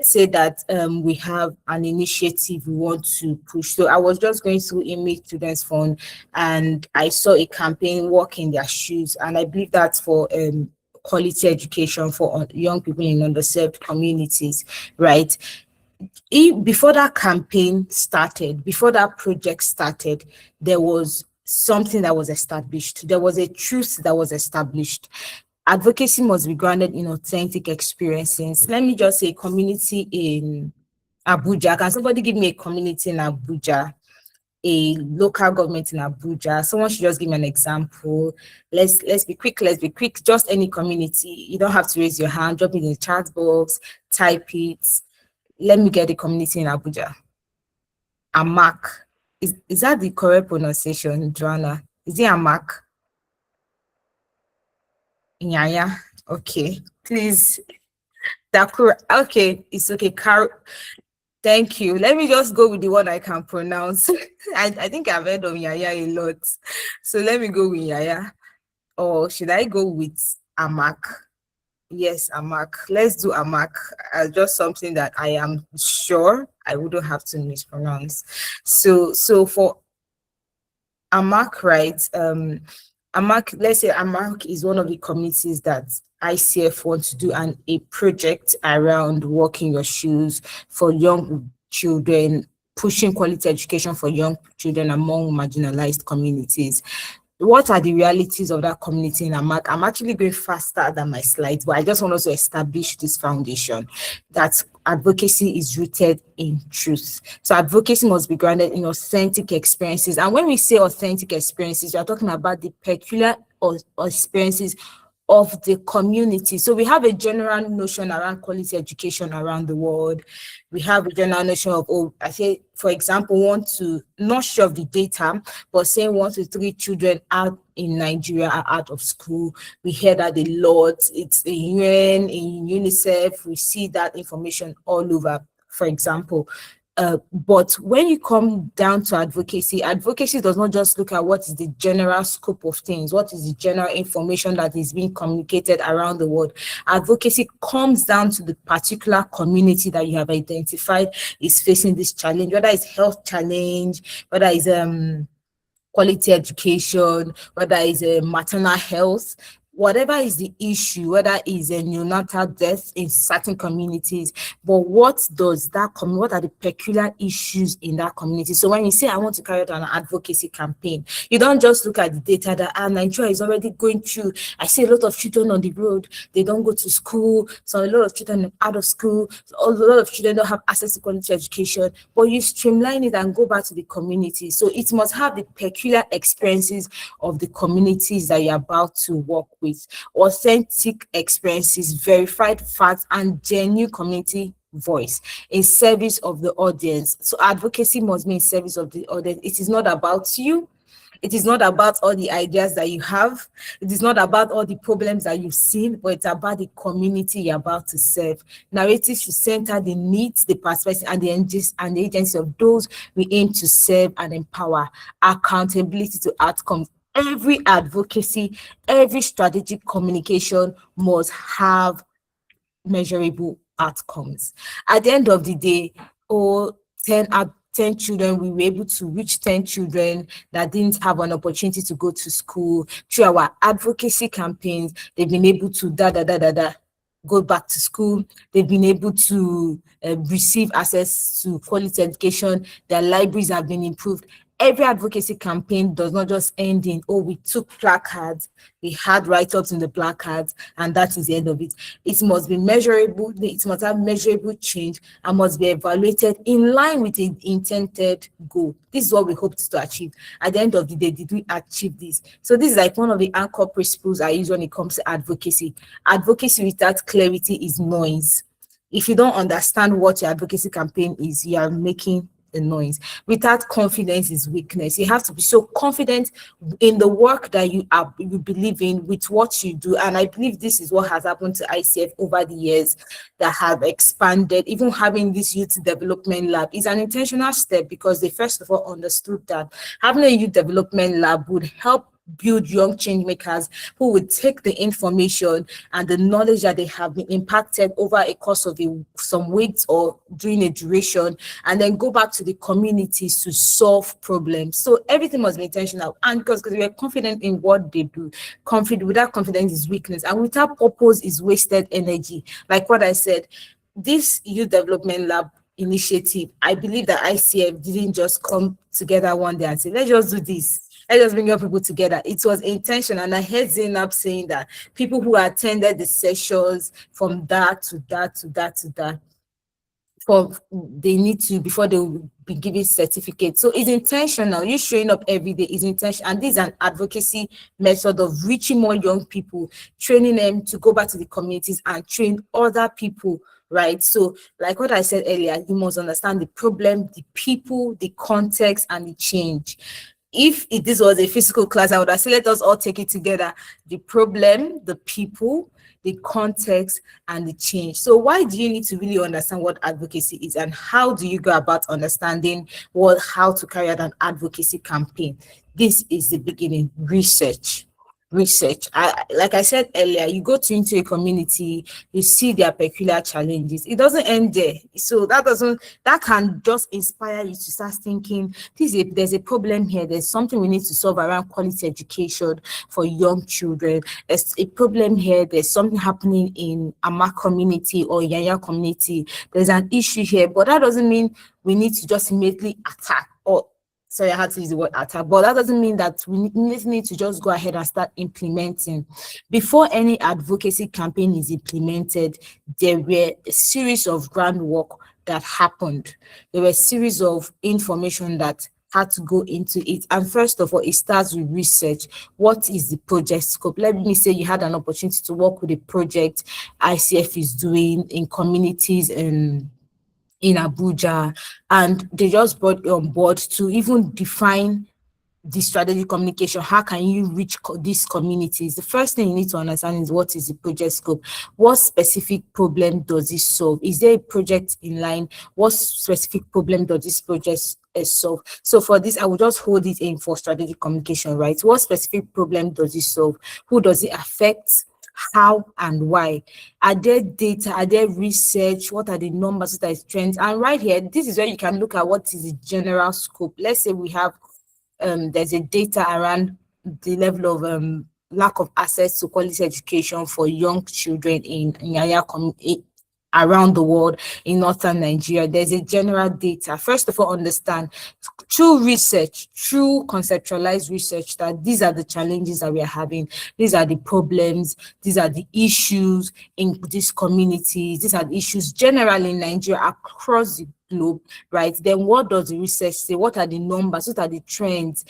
say that we have an initiative we want to push. So I was just going through Image Students Fund and I saw a campaign, Walk in Their Shoes, and I believe that's for quality education for young people in underserved communities, right? Before that campaign started, before that project started, there was something that was established. There was a truth that was established. Advocacy must be grounded in authentic experiences. Let me just say community in Abuja. Can somebody give me a community in Abuja? A local government in Abuja. Someone should just give me an example. Let's be quick. Let's be quick. Just any community. You don't have to raise your hand. Drop it in the chat box. Type it. Let me get a community in Abuja. Amak. Is that the correct pronunciation, Joanna? Is it Amak? Nyaya. Okay. Please. Okay. It's okay. Thank you. Let me just go with the one I can pronounce. I think I've heard of Nyaya a lot. So let me go with Nyaya. Or should I go with Amak? Yes, Amak. Let's do Amak. Just something that I am sure I wouldn't have to mispronounce. So for Amak, right? Amak, let's say Amak is one of the committees that ICF wants to do a project around walking your shoes for young children, pushing quality education for young children among marginalized communities. What are the realities of that community in Amak? I'm actually going faster than my slides, but I just want us to establish this foundation that advocacy is rooted in truth. So advocacy must be grounded in authentic experiences. And when we say authentic experiences, we are talking about the peculiar experiences of the community. So we have a general notion around quality education around the world. We have a general notion of, I say, for example, not sure of the data, but saying 1 to 3 children out in Nigeria are out of school. We hear that a lot. It's the UN, in UNICEF, we see that information all over, for example. But when you come down to advocacy does not just look at what is the general scope of things, what is the general information that is being communicated around the world. Advocacy comes down to the particular community that you have identified is facing this challenge, whether it's health challenge, whether it's quality education, whether it's maternal health, whatever is the issue, whether it's a neonatal death in certain communities, but what are the peculiar issues in that community? So when you say, I want to carry out an advocacy campaign, you don't just look at the data that Nigeria is already going through. I see a lot of children on the road, they don't go to school, so a lot of children are out of school, so a lot of children don't have access to quality education, but you streamline it and go back to the community. So it must have the peculiar experiences of the communities that you're about to work with. Authentic experiences, verified facts, and genuine community voice in service of the audience. So advocacy must be in service of the audience. It is not about you. It is not about all the ideas that you have. It is not about all the problems that you've seen, but it's about the community you're about to serve. Narratives should center the needs, the perspectives, and the agency of those we aim to serve and empower. Accountability to outcomes. Every advocacy, every strategic communication must have measurable outcomes. At the end of the day, 10 children, we were able to reach 10 children that didn't have an opportunity to go to school. Through our advocacy campaigns, they've been able to go back to school. They've been able to receive access to quality education. Their libraries have been improved. Every advocacy campaign does not just end in, we took placards, we had write-ups in the placards, and that is the end of it. It must be measurable, it must have measurable change, and must be evaluated in line with the intended goal. This is what we hoped to achieve. At the end of the day, did we achieve this? So this is like one of the anchor principles I use when it comes to advocacy. Advocacy without clarity is noise. If you don't understand what your advocacy campaign is, you are making the noise. Without confidence is weakness. You have to be so confident in the work that you believe in, with what you do. And I believe this is what has happened to ICF over the years that have expanded. Even having this youth development lab is an intentional step, because they first of all understood that having a youth development lab would help build young change makers who would take the information and the knowledge that they have been impacted over a course of some weeks or during a duration, and then go back to the communities to solve problems. So everything must be intentional, and because we are confident in what they do. Without confidence is weakness, and without purpose is wasted energy. Like what I said, this youth development lab initiative, I believe that ICF didn't just come together one day and say, let's just do this. Let's just bring your people together. It was intentional. And I heard Zainab saying that people who attended the sessions from that to that to that to that, they need to, before they will be given certificates. So it's intentional. You showing up every day is intentional. And this is an advocacy method of reaching more young people, training them to go back to the communities and train other people, right? So like what I said earlier, you must understand the problem, the people, the context, and the change. If this was a physical class, I would have said, let us all take it together. The problem, the people, the context, and the change. So why do you need to really understand what advocacy is, and how do you go about understanding how to carry out an advocacy campaign? This is the beginning. Research. Like I said earlier, you go into a community, you see their peculiar challenges. It doesn't end there. So that can just inspire you to start thinking, there's a problem here. There's something we need to solve around quality education for young children. There's a problem here. There's something happening in Ama community or Yanya community. There's an issue here, but that doesn't mean we need to just immediately attack sorry, I had to use the word attack, but that doesn't mean that we need to just go ahead and start implementing. Before any advocacy campaign is implemented, there were a series of groundwork that happened. There were a series of information that had to go into it. And first of all, it starts with research. What is the project scope? Let me say you had an opportunity to work with a project ICF is doing in communities in Abuja, and they just brought you on board to even define the strategic communication. How can you reach these communities? The first thing you need to understand is, what is the project scope? What specific problem does it solve? Is there a project in line? What specific problem does this project solve? So for this, I will just hold it in for strategic communication, right? What specific problem does it solve? Who does it affect? How and why? Are there data? Are there research? What are the numbers? What are the trends? And right here, this is where you can look at what is the general scope. Let's say we have there's a data around the level of lack of access to quality education for young children in Yaya community around the world in northern Nigeria. There's a general data. First of all, understand through research, through conceptualized research, that these are the challenges that we are having. These are the problems. These are the issues in these communities. These are the issues generally in Nigeria across the globe, right? Then what does the research say? What are the numbers? What are the trends?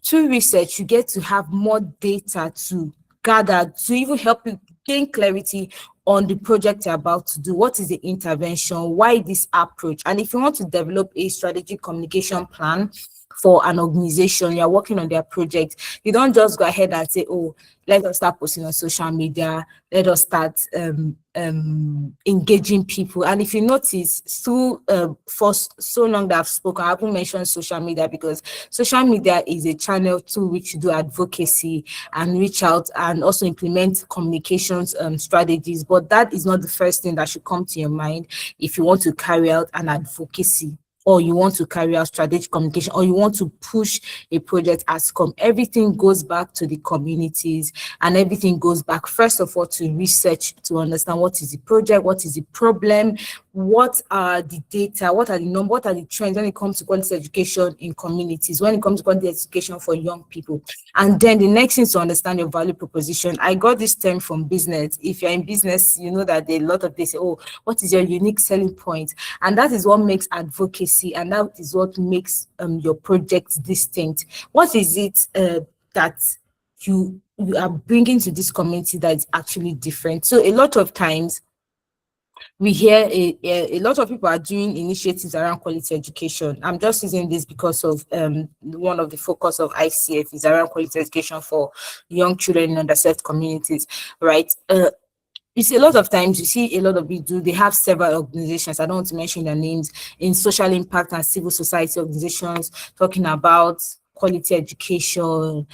Through research, you get to have more data to gather to even help you gain clarity on the project you're about to do. What is the intervention? Why this approach? And if you want to develop a strategic communication plan for an organization, you're working on their project, you don't just go ahead and say, oh, let us start posting on social media, let us start engaging people. And if you notice, for so long that I've spoken, I haven't mentioned social media, because social media is a channel through which you do advocacy and reach out and also implement communications strategies. But that is not the first thing that should come to your mind if you want to carry out an advocacy, or you want to carry out strategic communication, or you want to push a project as come. Everything goes back to the communities, and everything goes back, first of all, to research, to understand what is the project, what is the problem, what are the data, what are the numbers, what are the trends when it comes to quality education in communities, when it comes to quality education for young people. And then the next thing is to understand your value proposition. I got this term from business. If you're in business, you know that there are a lot of they say, oh, what is your unique selling point? And that is what makes advocacy, and that is what makes your project distinct. What is it that you are bringing to this community that is actually different? So a lot of times we hear a lot of people are doing initiatives around quality education. I'm just using this because of one of the focus of ICF is around quality education for young children in underserved communities, right? You see, a lot of times you see a lot of people they have several organizations, I don't want to mention their names, in social impact and civil society organizations talking about quality education,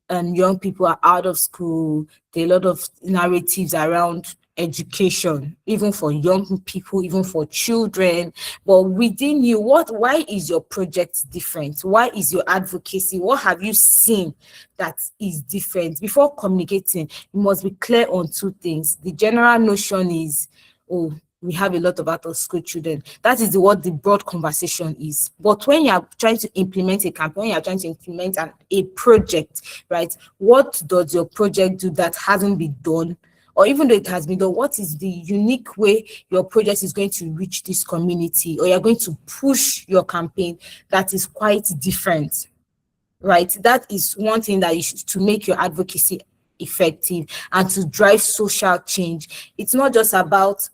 young people are out of school. There are a lot of narratives around education, even for young people, even for children. But within you, why is your project different? Why is your advocacy? What have you seen that is different? Before communicating, you must be clear on two things. The general notion is, oh, we have a lot of out of school children. That is what the broad conversation is. But when you are trying to implement a campaign, when you are trying to implement a project, right? What does your project do that hasn't been done? Or even though it has been done, what is the unique way your project is going to reach this community, or you're going to push your campaign that is quite different, right? That is one thing that you should, to make your advocacy effective and to drive social change. It's not just about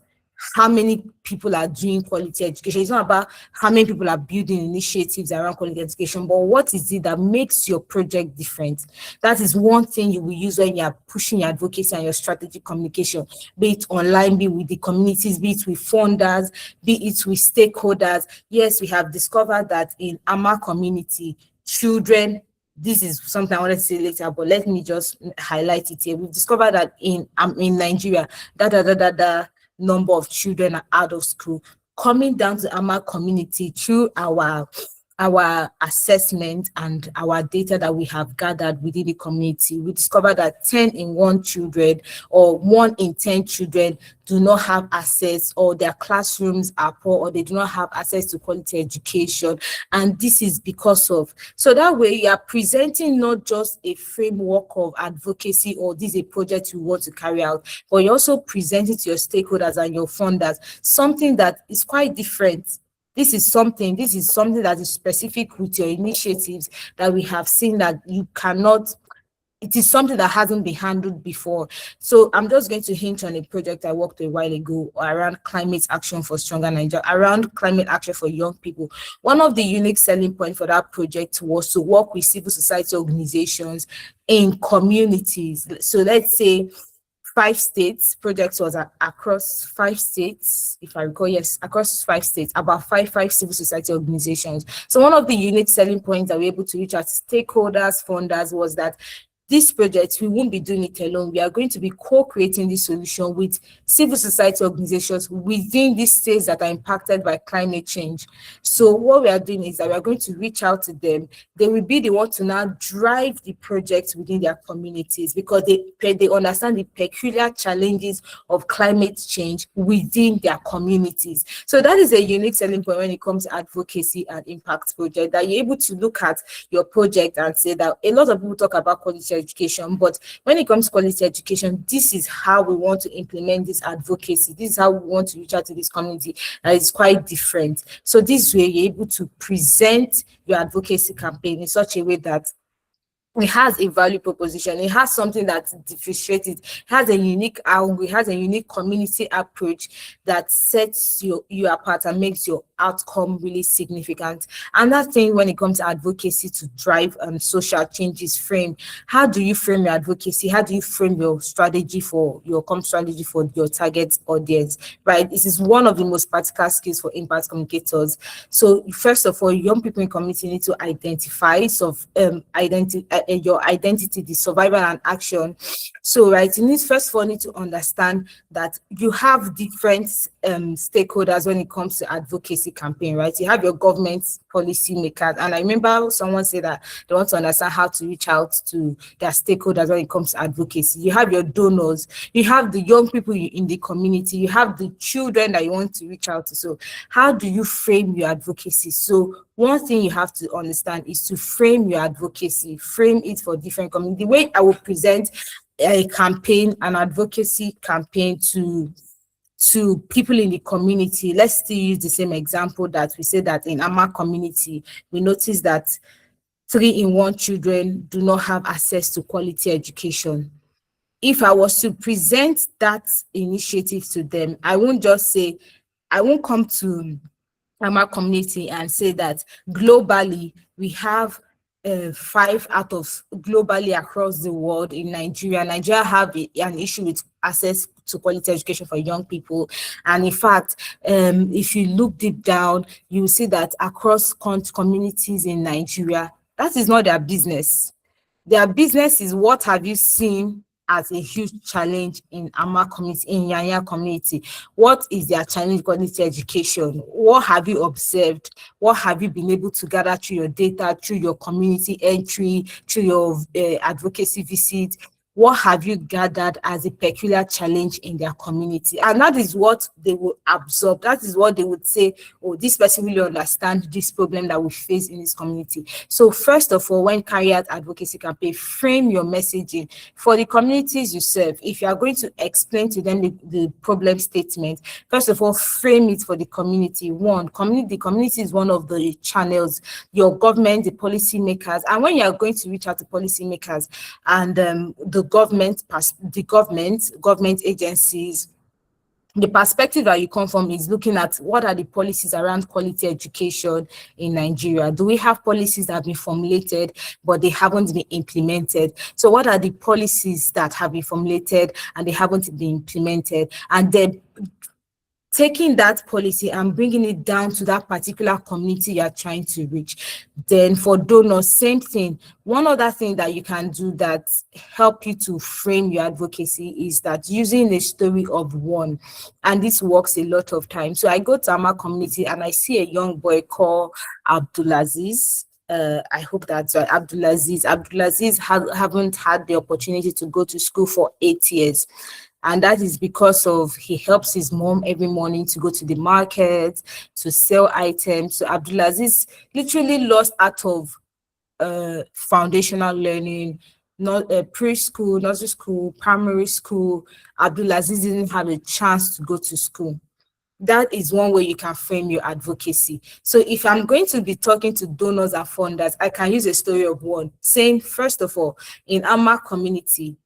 how many people are doing quality education. It's not about how many people are building initiatives around quality education, but what is it that makes your project different? That is one thing you will use when you are pushing your advocacy and your strategic communication, be it online, be it with the communities, be it with funders, be it with stakeholders. Yes, we have discovered that in our community, children, this is something I wanted to say later, but let me just highlight it here. We've discovered that in Nigeria, number of children are out of school, coming down to our community through our assessment and our data that we have gathered within the community. We discovered that 10 in 1 children, or 1 in 10 children, do not have access, or their classrooms are poor, or they do not have access to quality education. And this is because of, so that way you are presenting not just a framework of advocacy, or this is a project you want to carry out, but you're also presenting to your stakeholders and your funders something that is quite different. This is something that is specific with your initiatives that we have seen that you cannot, it is something that hasn't been handled before. So I'm just going to hint on a project I worked a while ago around climate action for stronger Nigeria, around climate action for young people. One of the unique selling points for that project was to work with civil society organizations in communities. So let's say 5 states. Project was across 5 states, if I recall. Yes, across 5 states, about five civil society organizations. So one of the unique selling points that we were able to reach out to stakeholders, funders, was that this project, we won't be doing it alone. We are going to be co-creating this solution with civil society organizations within these states that are impacted by climate change. So what we are doing is that we are going to reach out to them. They will be the one to now drive the project within their communities, because they understand the peculiar challenges of climate change within their communities. So that is a unique selling point when it comes to advocacy and impact project, that you're able to look at your project and say that a lot of people talk about quality education, but when it comes to quality education, this is how we want to implement this advocacy. This is how we want to reach out to this community. That is quite different. So this way, you're able to present your advocacy campaign in such a way that it has a value proposition. It has something that differentiates it. It has a unique angle. It has a unique community approach that sets you apart and makes your outcome really significant. Another thing when it comes to advocacy to drive social change is frame. How do you frame your advocacy? How do you frame your strategy for your target audience? Right. This is one of the most practical skills for impact communicators. So first of all, young people in community need to identify your identity, the survival and action. So right, you need first of all need to understand that you have different stakeholders when it comes to advocacy campaign, right? You have your government policy makers, and I remember someone said that they want to understand how to reach out to their stakeholders when it comes to advocacy. You have your donors, you have the young people in the community, you have the children that you want to reach out to. So how do you frame your advocacy? So one thing you have to understand is to frame your advocacy, frame it for different communities. The way I will present a campaign, an advocacy campaign to people in the community. Let's still use the same example that we said that in our community, we noticed that 3 in 1 children do not have access to quality education. If I was to present that initiative to them, I won't come to our community and say that globally we have 5 out of globally across the world in Nigeria. Nigeria have an issue with access to quality education for young people. And in fact, if you look deep down, you will see that across communities in Nigeria, that is not their business. Their business is, what have you seen as a huge challenge in Ama community, in Yanya community? What is their challenge? Quality education. What have you observed? What have you been able to gather through your data, through your community entry, through your advocacy visit? What have you gathered as a peculiar challenge in their community? And that is what they will absorb. That is what they would say, oh, this person really understands this problem that we face in this community. So first of all, when carry out advocacy campaign, frame your messaging for the communities you serve. If you are going to explain to them the problem statement, first of all, frame it for the community. The community is one of the channels, your government, the policy makers. And when you are going to reach out to policy makers and the government agencies, the perspective that you come from is looking at what are the policies around quality education in Nigeria. Do we have policies that have been formulated, but they haven't been implemented? So what are the policies that have been formulated and they haven't been implemented? And then taking that policy and bringing it down to that particular community you're trying to reach. Then for donors, same thing. One other thing that you can do that help you to frame your advocacy is that using a story of one, and this works a lot of times. So I go to Ama community and I see a young boy called Abdulaziz. I hope that's right, Abdulaziz. Abdulaziz haven't had the opportunity to go to school for 8 years. And that is because of he helps his mom every morning to go to the market, to sell items. So Abdulaziz literally lost out of foundational learning, not preschool, nursery school, primary school. Abdulaziz didn't have a chance to go to school. That is one way you can frame your advocacy. So if I'm going to be talking to donors and funders, I can use a story of one, saying, first of all, in Ama community,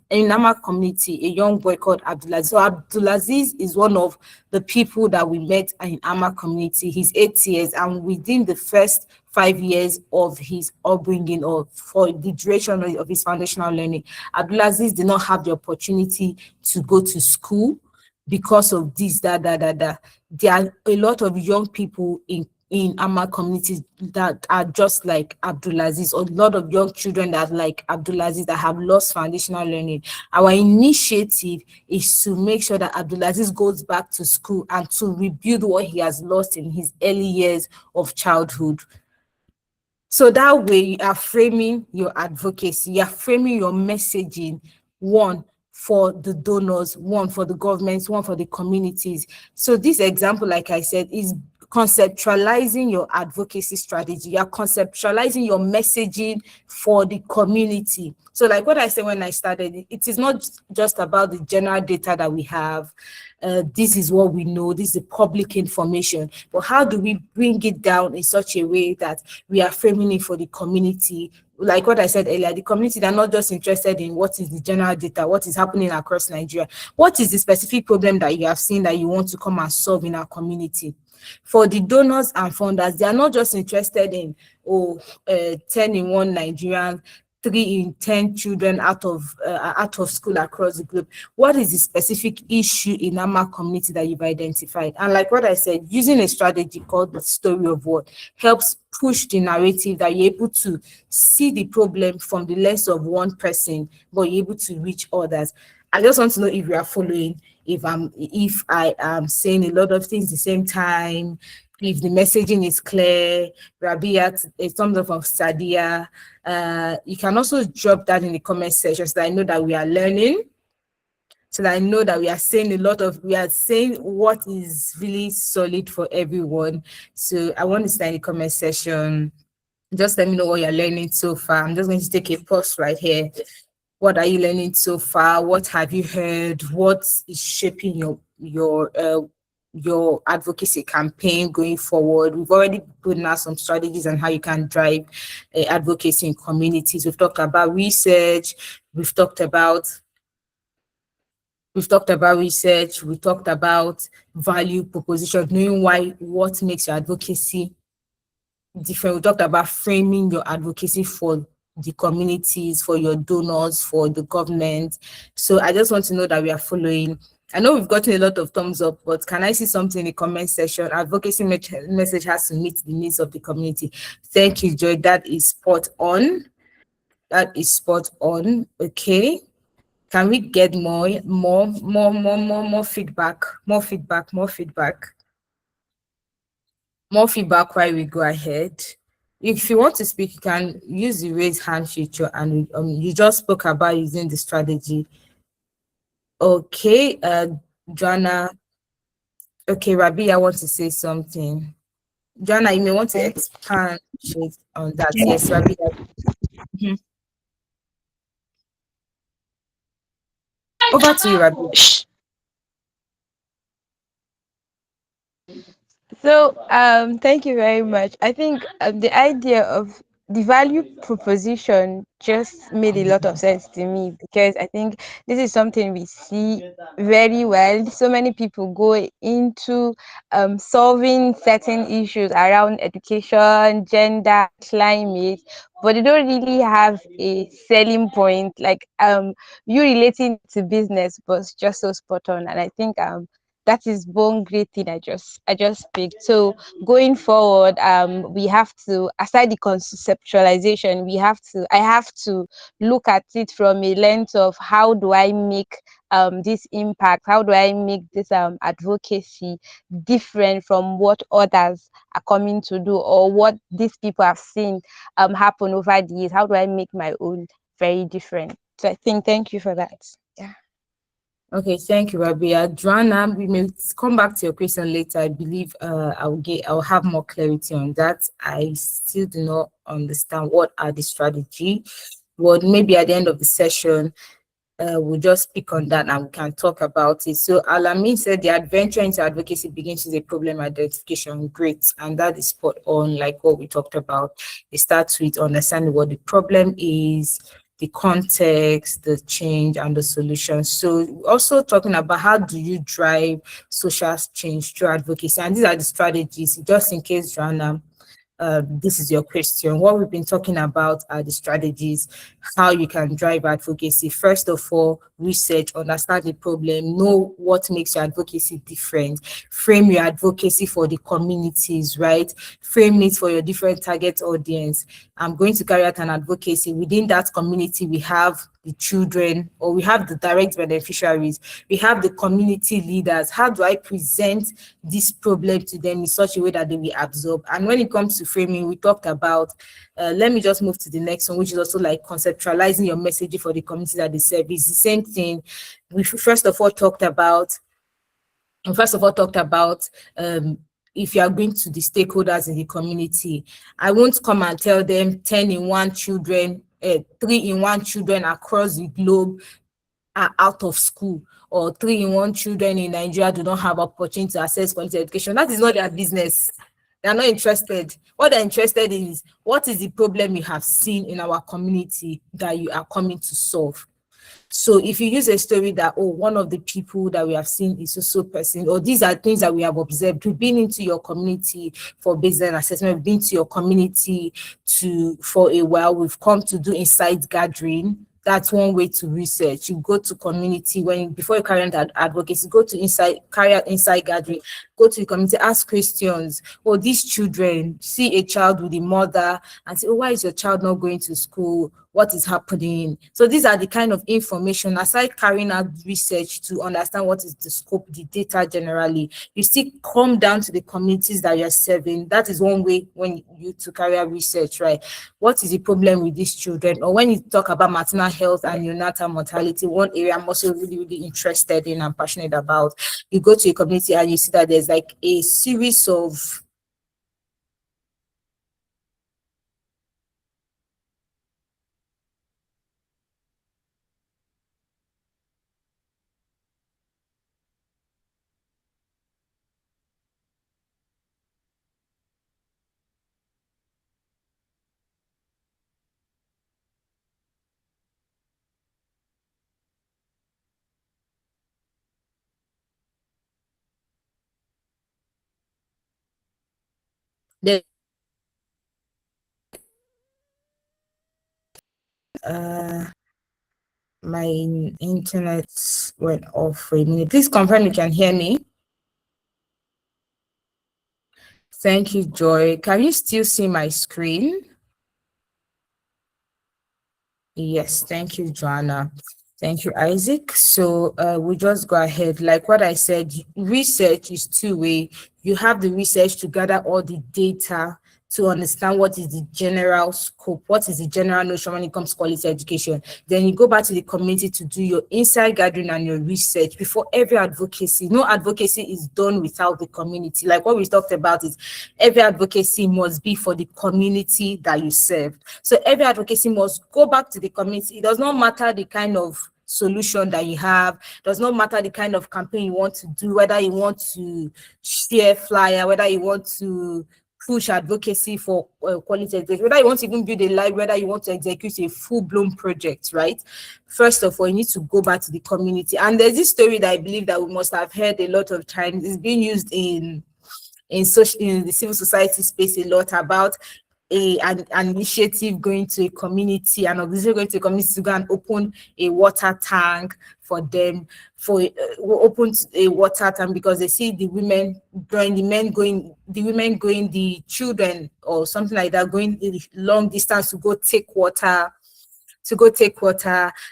a young boy called Abdulaziz. So Abdulaziz is one of the people that we met in Ama community. He's 8 years, and within the first 5 years of his upbringing, or for the duration of his foundational learning, Abdulaziz did not have the opportunity to go to school because of this, There are a lot of young people in Ama communities that are just like Abdulaziz, or a lot of young children that are like Abdulaziz that have lost foundational learning. Our initiative is to make sure that Abdulaziz goes back to school and to rebuild what he has lost in his early years of childhood. So that way you are framing your advocacy, you are framing your messaging, one for the donors, one for the governments, one for the communities. So this example, like I said, is conceptualizing your advocacy strategy. You are conceptualizing your messaging for the community. So like what I said when I started, it is not just about the general data that we have. This is what we know, this is the public information, but how do we bring it down in such a way that we are framing it for the community? Like what I said earlier, the community, they're not just interested in what is the general data, what is happening across Nigeria. What is the specific problem that you have seen that you want to come and solve in our community? For the donors and funders, they are not just interested in 10 in 1 Nigerian, 3 in 10 children out of school across the globe. What is the specific issue in Ama community that you've identified? And like what I said, using a strategy called the story of what helps push the narrative that you're able to see the problem from the lens of one person, but you're able to reach others. I just want to know if you are following, if I am saying a lot of things at the same time, if the messaging is clear. Rabiat, a thumbs up of Sadia. You can also drop that in the comment section so that I know that we are learning, so that I know that we are saying what is really solid for everyone. So I want to start in the comment section. Just let me know what you're learning so far. I'm just going to take a pause right here. What are you learning so far? What have you heard? What is shaping your advocacy campaign going forward? We've already put out some strategies on how you can drive advocacy in communities. We've talked about research. We've talked about research. We talked about value proposition, knowing what makes your advocacy different. We talked about framing your advocacy for the communities, for your donors, for the government. So I just want to know that we are following. I know we've gotten a lot of thumbs up, but can I see something in the comment section? Advocacy message has to meet the needs of the community. Thank you, Joy. That is spot on. That is spot on. Okay. Can we get more feedback? More feedback while we go ahead. If you want to speak, you can use the raise hand feature, and you just spoke about using the strategy. Okay, Joanna. Okay, Rabi, I want to say something. Joanna, you may want to expand on that. Yes, Rabi. Mhm. Over to you, Rabi. So, thank you very much. I think the idea of the value proposition just made a lot of sense to me, because I think this is something we see very well. So many people go into solving certain issues around education, gender, climate, but they don't really have a selling point. Like you relating to business was just so spot on, and I think that is one great thing I just picked. So going forward, we have to, aside the conceptualization, I have to look at it from a lens of how do I make this impact, how do I make this advocacy different from what others are coming to do, or what these people have seen happen over the years. How do I make my own very different? So I think, thank you for that. Yeah. Okay, thank you, Rabia. Joanna, we may come back to your question later. I believe I'll have more clarity on that. I still do not understand what are the strategy. But maybe at the end of the session, we'll just speak on that and we can talk about it. So Alamin said the adventure into advocacy begins with a problem identification. Great. And that is spot on, like what we talked about. It starts with understanding what the problem is, the context, the change, and the solution. So also talking about how do you drive social change through advocacy. And these are the strategies, just in case, Joanna, this is your question. What we've been talking about are the strategies, how you can drive advocacy. First of all, research, understand the problem, know what makes your advocacy different, frame your advocacy for the communities, right? Frame it for your different target audience. I'm going to carry out an advocacy. Within that community, we have the children, or we have the direct beneficiaries, we have the community leaders. How do I present this problem to them in such a way that they will absorb? And when it comes to framing, we talked about, let me just move to the next one, which is also like conceptualizing your messaging for the community that they serve. It's the same thing. We first of all talked about if you are going to the stakeholders in the community, I won't come and tell them 10 in 1 children, 3 in 1 children across the globe are out of school, or 3 in 1 children in Nigeria do not have opportunity to access quality education. That is not their business. They are not interested. What they're interested in is, what is the problem you have seen in our community that you are coming to solve? So if you use a story that, oh, one of the people that we have seen is so person, or these are things that we have observed, we've been into your community for baseline assessment, we've been to your community for a while, we've come to do insight gathering. That's one way to research. You go to community before you carry out that advocacy, carry out insight gathering, go to the community, ask questions. Oh, these children, see a child with a mother and say, oh, why is your child not going to school? What is happening? So these are the kind of information, aside carrying out research to understand what is the scope, the data generally, you still come down to the communities that you're serving. That is one way when you to carry out research, right? What is the problem with these children? Or when you talk about maternal health and neonatal mortality, one area I'm also really, really interested in and passionate about, you go to a community and you see that there's like a series of the my internet went off for a minute. Please confirm you can hear me. Thank you, Joy. Can you still see my screen? Yes, thank you, Joanna. Thank you, Isaac. So we just go ahead. Like what I said, research is two-way. You have the research to gather all the data to understand what is the general scope, what is the general notion when it comes to quality education. Then you go back to the community to do your insight gathering and your research before every advocacy. No advocacy is done without the community. Like what we talked about is every advocacy must be for the community that you serve. So every advocacy must go back to the community. It does not matter the kind of solution that you have, does not matter the kind of campaign you want to do, whether you want to share flyer, whether you want to push advocacy for quality education, whether you want to even build a library, whether you want to execute a full-blown project, right? First of all, you need to go back to the community. And there's this story that I believe that we must have heard a lot of times. It's being used in the civil society space a lot about an initiative going to a community, an organization going to a community to go and open a water tank for them, open a water tank because they see the women going, the children or something like that, going a long distance to go take water,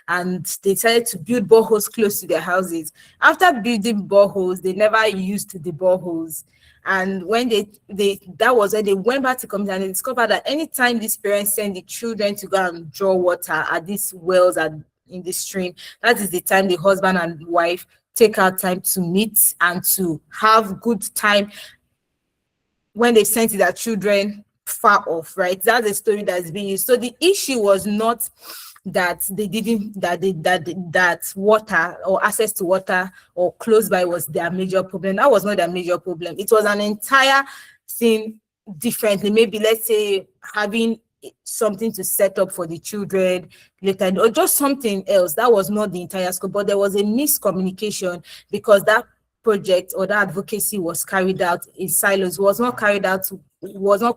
and they decided to build boreholes close to their houses. After building boreholes, they never used the boreholes. And when that was when they went back to community and they discovered that anytime these parents send the children to go and draw water at these wells and in the stream, that is the time the husband and wife take out time to meet and to have good time when they sent their children far off, right? That's the story that's being used. So the issue was not that that water or access to water or close by was their major problem. That was not their major problem. It was an entire thing differently. Maybe let's say having something to set up for the children later or just something else. That was not the entire scope, but there was a miscommunication because that project or that advocacy was carried out in silos, was not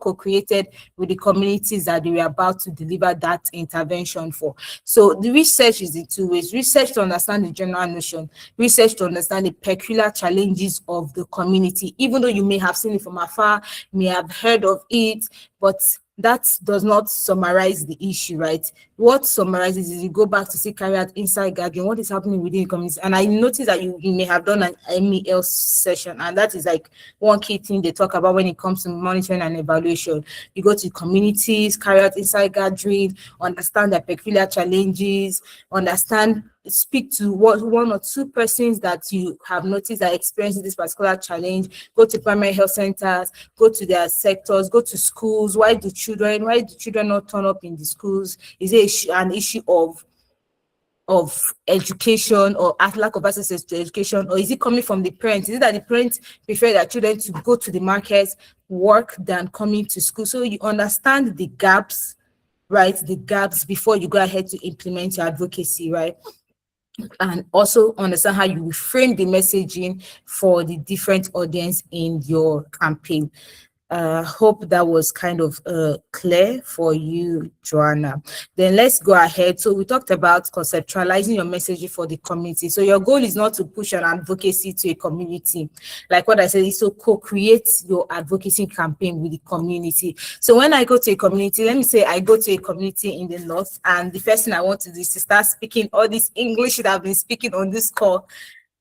co-created with the communities that they were about to deliver that intervention for. So the research is in two ways: research to understand the general notion, research to understand the peculiar challenges of the community. Even though you may have seen it from afar, may have heard of it, but that does not summarize the issue, right? What summarizes is you go back to see carry out insight gathering, what is happening within the community. And I noticed that you may have done an MEL session, and that is like one key thing they talk about when it comes to monitoring and evaluation. You go to communities, carry out insight gathering, understand their peculiar challenges, speak to one or two persons that you have noticed are experiencing this particular challenge. Go to primary health centers, go to their sectors, go to schools. Why do children not turn up in the schools? Is it an issue of education or lack of access to education, or is it coming from the parents? Is it that the parents prefer their children to go to the markets, work, than coming to school? So you understand the gaps, right? The gaps before you go ahead to implement your advocacy, right? And also understand how you will frame the messaging for the different audience in your campaign. Hope that was kind of clear for you, Joanna. Then let's go ahead. So we talked about conceptualizing your messaging for the community. So your goal is not to push an advocacy to a community. Like what I said, is to co-create your advocacy campaign with the community. So when I go to a community, let me say I go to a community in the north, and the first thing I want to do is to start speaking all this English that I've been speaking on this call.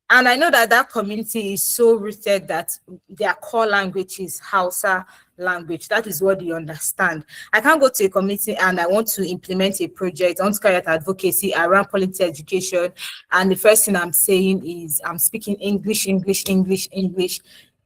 And I know that that community is so rooted that their core language is Hausa language. That is what they understand. I can't go to a community and I want to implement a project, I want to carry out advocacy around quality education. And the first thing I'm saying is I'm speaking English.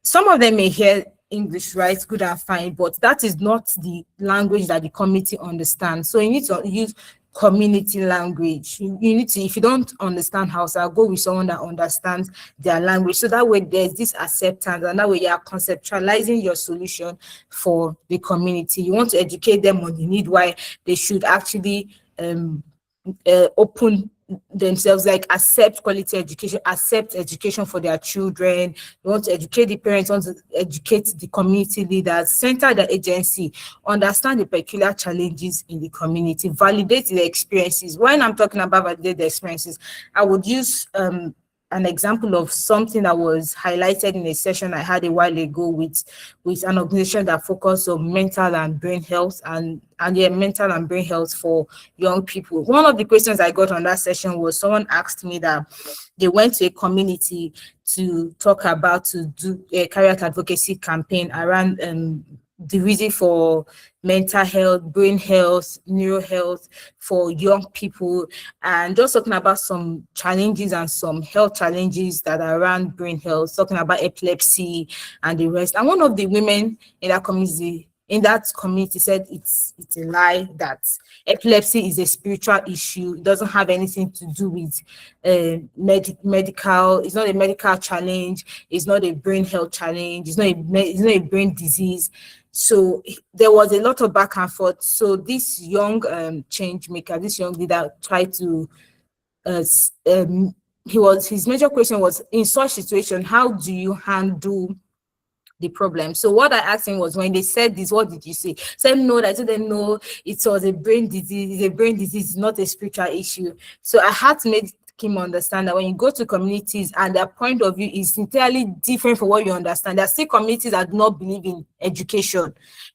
Some of them may hear English, right? Good and fine, but that is not the language that the community understands. So you need to use community language. You need to, if you don't understand Hausa, go with someone that understands their language. So that way there's this acceptance, and that way you are conceptualizing your solution for the community. You want to educate them on the need why they should actually open themselves, like accept quality education, accept education for their children. You want to educate the parents, want to educate the community leaders, center the agency, understand the peculiar challenges in the community, validate the experiences. When I'm talking about validate the experiences, I would use an example of something that was highlighted in a session I had a while ago with an organization that focused on mental and brain health and yeah, mental and brain health for young people. One of the questions I got on that session was someone asked me that they went to a community to talk about to do a career advocacy campaign around the reason for mental health, brain health, neural health for young people, and just talking about some challenges and some health challenges that are around brain health, talking about epilepsy and the rest. And one of the women in that community said it's a lie, that epilepsy is a spiritual issue. It doesn't have anything to do with medical. It's not a medical challenge. It's not a brain health challenge. It's not a brain disease. So there was a lot of back and forth. So this young change maker, this young leader tried to his major question was, in such situation, how do you handle the problem? So what I asked him was, when they said this, what did you say? Said no, I didn't know it was a brain disease. It's a brain disease, not a spiritual issue. So I had to make him understand that when you go to communities and their point of view is entirely different from what you understand, there are still communities that do not believe in education.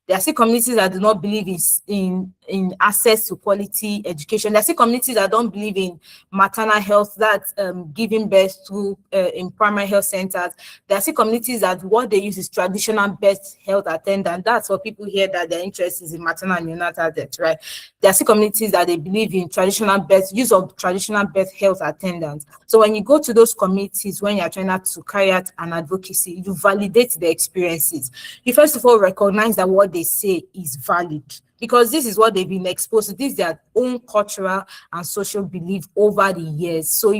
There are still communities that do not believe in access to quality education. There are still communities that don't believe in maternal health, that's giving birth through in primary health centers. There are still communities that what they use is traditional birth health attendant. That's what people hear, that their interest is in maternal and neonatal death, right? There are still communities that they believe in use of traditional birth health attendants. So when you go to those communities, when you're trying to carry out an advocacy, you validate the experiences. You first of all recognize that what they say is valid, because this is what they've been exposed to. This is their own cultural and social belief over the years. So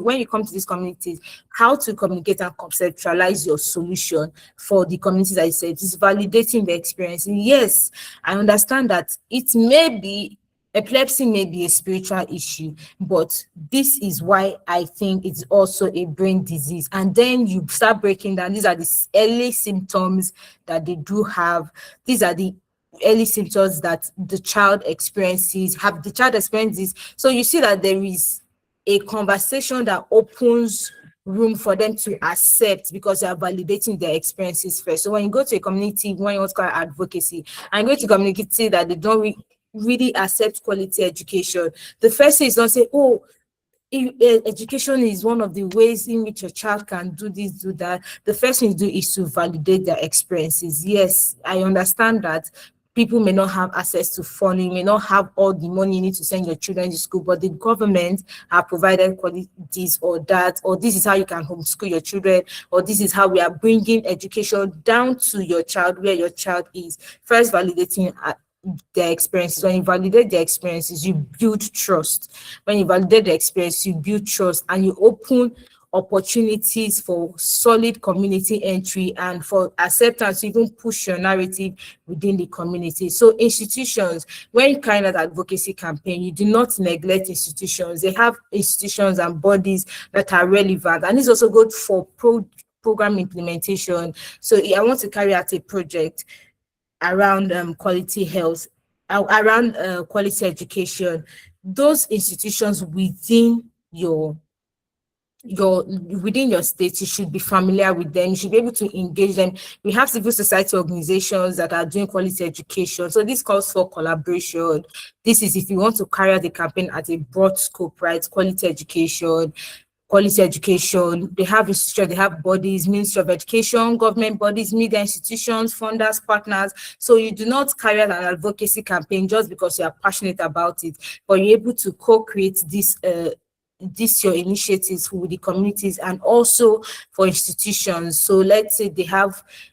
when you come to these communities, how to communicate and conceptualize your solution for the communities, I said, is validating the experience. Yes, I understand that epilepsy may be a spiritual issue, but this is why I think it's also a brain disease. And then you start breaking down, these are the early symptoms that they do have. These are the early symptoms that the child experiences. Have the child experiences? So you see that there is a conversation that opens room for them to accept, because they are validating their experiences first. So when you go to a community, when you want to call advocacy, and go to community that they don't really accept quality education, the first thing is don't say, oh, education is one of the ways in which your child can do this, do that. The first thing to do is to validate their experiences. Yes, I understand that people may not have access to funding, may not have all the money you need to send your children to school, but the government have provided quality this or that, or this is how you can homeschool your children, or this is how we are bringing education down to your child, where your child is. First, validating their experiences. When you validate their experiences, you build trust. When you validate the experience, you build trust, and you open opportunities for solid community entry and for acceptance to even push your narrative within the community. So institutions, when you carry out advocacy campaign, you do not neglect institutions. They have institutions and bodies that are relevant, and it's also good for program implementation. So I want to carry out a project around quality health, around quality education. Those institutions within your state, you should be familiar with them. You should be able to engage them. We have civil society organizations that are doing quality education. So this calls for collaboration. This is if you want to carry out the campaign at a broad scope, right? Quality education, they have institutions, they have bodies, Ministry of Education, government bodies, media institutions, funders, partners. So you do not carry out an advocacy campaign just because you are passionate about it, but you're able to co-create this your initiatives with the communities and also for institutions. So let's say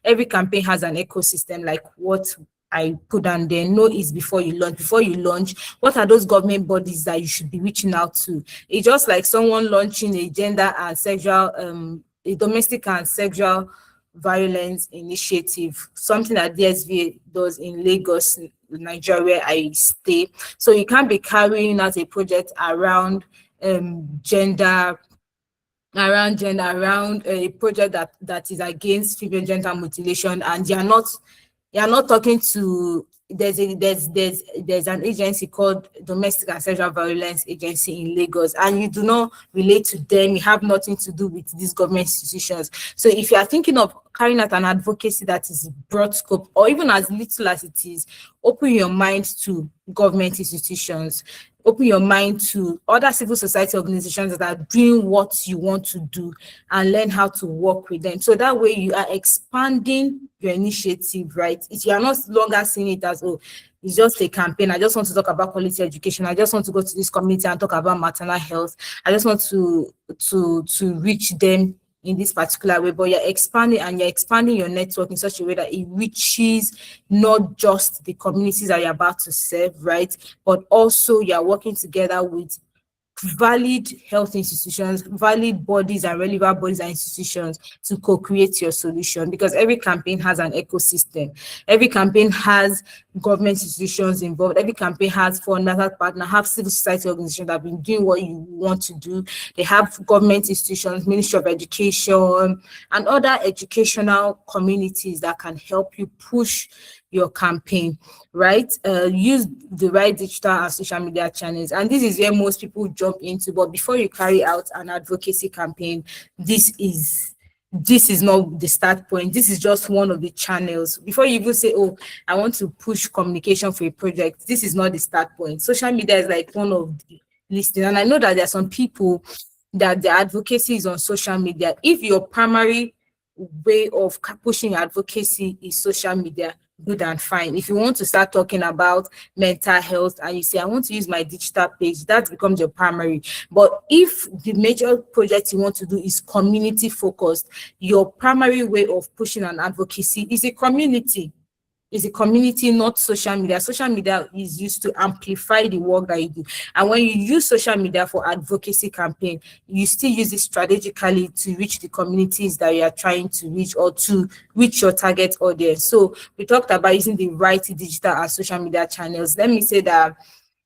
every campaign has an ecosystem, like what I put down there. Know is before you launch, what are those government bodies that you should be reaching out to? It's just like someone launching a gender and sexual, a domestic and sexual violence initiative, something that DSVA does in Lagos, Nigeria, where I stay. So you can't be carrying out a project around gender, around a project that is against female gender mutilation, and you're not talking to there's an agency called Domestic and Sexual Violence Agency in Lagos, and you do not relate to them, you have nothing to do with these government institutions. So if you are thinking of carrying out an advocacy that is broad scope, or even as little as it is, open your mind to government institutions, open your mind to other civil society organizations that are doing what you want to do, and learn how to work with them. So that way you are expanding your initiative, right? You are not longer seeing it as, oh, it's just a campaign. I just want to talk about quality education. I just want to go to this community and talk about maternal health. I just want to reach them in this particular way. But you're expanding your network in such a way that it reaches not just the communities that you're about to serve, right? But also you're working together with valid health institutions, valid bodies and relevant bodies and institutions to co-create your solution, because every campaign has an ecosystem. Every campaign has government institutions involved. Every campaign has fundamental partner, have civil society organizations that have been doing what you want to do. They have government institutions, Ministry of Education, and other educational communities that can help you push your campaign, right? Use the right digital and social media channels. And this is where most people jump into. But before you carry out an advocacy campaign, this is not the start point. This is just one of the channels. Before you even say, oh, I want to push communication for a project, this is not the start point. Social media is like one of the listing. And I know that there are some people that the advocacy is on social media. If your primary way of pushing advocacy is social media, good and fine. If you want to start talking about mental health and you say, I want to use my digital page, that becomes your primary. But if the major project you want to do is community focused, your primary way of pushing an advocacy is a community. Not social media. Social media is used to amplify the work that you do. And when you use social media for advocacy campaign, you still use it strategically to reach the communities that you are trying to reach, or to reach your target audience. So we talked about using the right digital and social media channels. Let me say that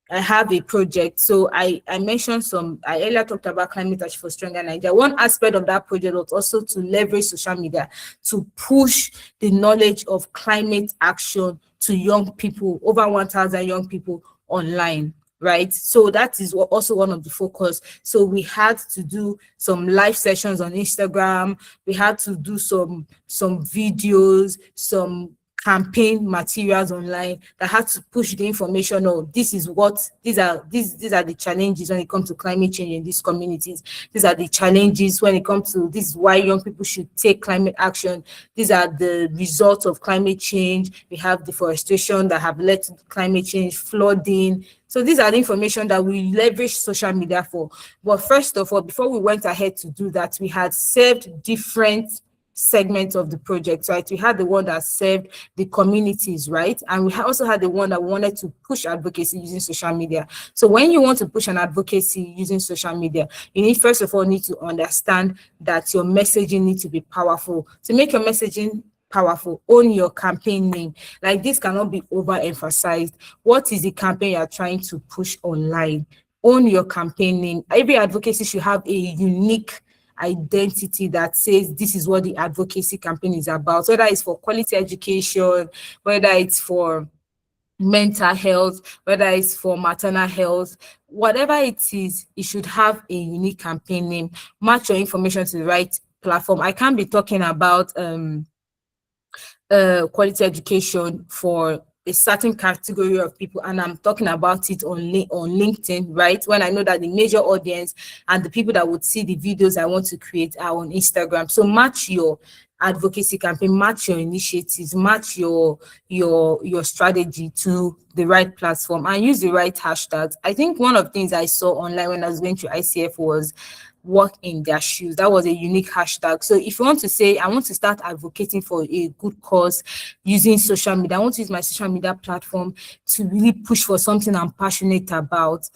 I have a project. So I mentioned I earlier talked about Climate Action for Stronger Nigeria. One aspect of that project was also to leverage social media to push the knowledge of climate action to young people, over 1,000 young people online, right? So that is also one of the focus. So we had to do some live sessions on Instagram. We had to do some videos, some campaign materials online that had to push the information on these are the challenges when it comes to climate change in these communities. These are the challenges when it comes to this is why young people should take climate action. These are the results of climate change. We have deforestation that have led to climate change, flooding. So these are the information that we leverage social media for. But first of all, before we went ahead to do that, we had served different segments of the project, right? We had the one that served the communities, right? And we also had the one that wanted to push advocacy using social media. So when you want to push an advocacy using social media, you need, first of all, need to understand that your messaging needs to be powerful. To make your messaging powerful, own your campaign name. Like, this cannot be overemphasized. What is the campaign you are trying to push online? Own your campaign name. Every advocacy should have a unique identity that says this is what the advocacy campaign is about, whether it's for quality education, whether it's for mental health, whether it's for maternal health, whatever it is, it should have a unique campaign name. Match your information to the right platform. I can't be talking about quality education for a certain category of people, and I'm talking about it on LinkedIn, right? When I know that the major audience and the people that would see the videos I want to create are on Instagram. So match your advocacy campaign, match your initiatives, match your strategy to the right platform, and use the right hashtags. I think one of the things I saw online when I was going through ICF was walk in their shoes. That was a unique hashtag. So if you want to say, I want to start advocating for a good cause using social media, I want to use my social media platform to really push for something I'm passionate about,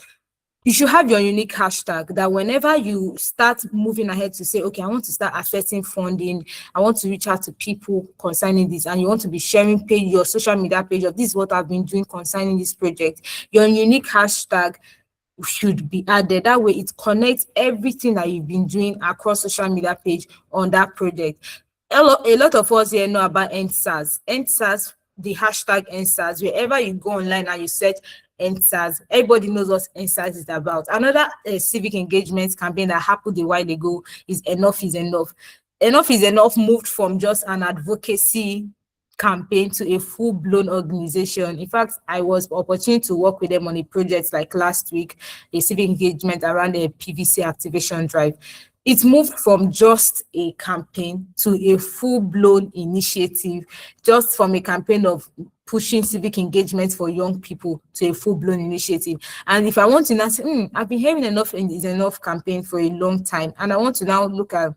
you should have your unique hashtag that whenever you start moving ahead to say, okay, I want to start accessing funding, I want to reach out to people concerning this, and you want to be sharing your social media page of this is what I've been doing concerning this project, your unique hashtag should be added. That way it connects everything that you've been doing across social media page on that project. A lot of us here know about EndSARS. EndSARS the hashtag NSAS. Wherever you go online and you search NSAS, everybody knows what NSAS is about. Another civic engagement campaign that happened a while ago is Enough is Enough. Enough is Enough moved from just an advocacy campaign to a full-blown organization. In fact, I was opportunity to work with them on a project like last week, a civic engagement around a PVC activation drive. It moved from just a campaign to a full-blown initiative, just from a campaign of pushing civic engagement for young people to a full-blown initiative. And if I want to now say, I've been hearing Enough is Enough campaign for a long time, and I want to now look at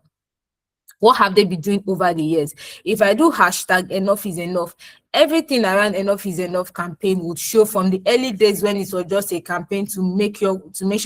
what have they been doing over the years. If I do hashtag Enough is Enough, everything around Enough is Enough campaign would show from the early days when it was just a campaign to make sure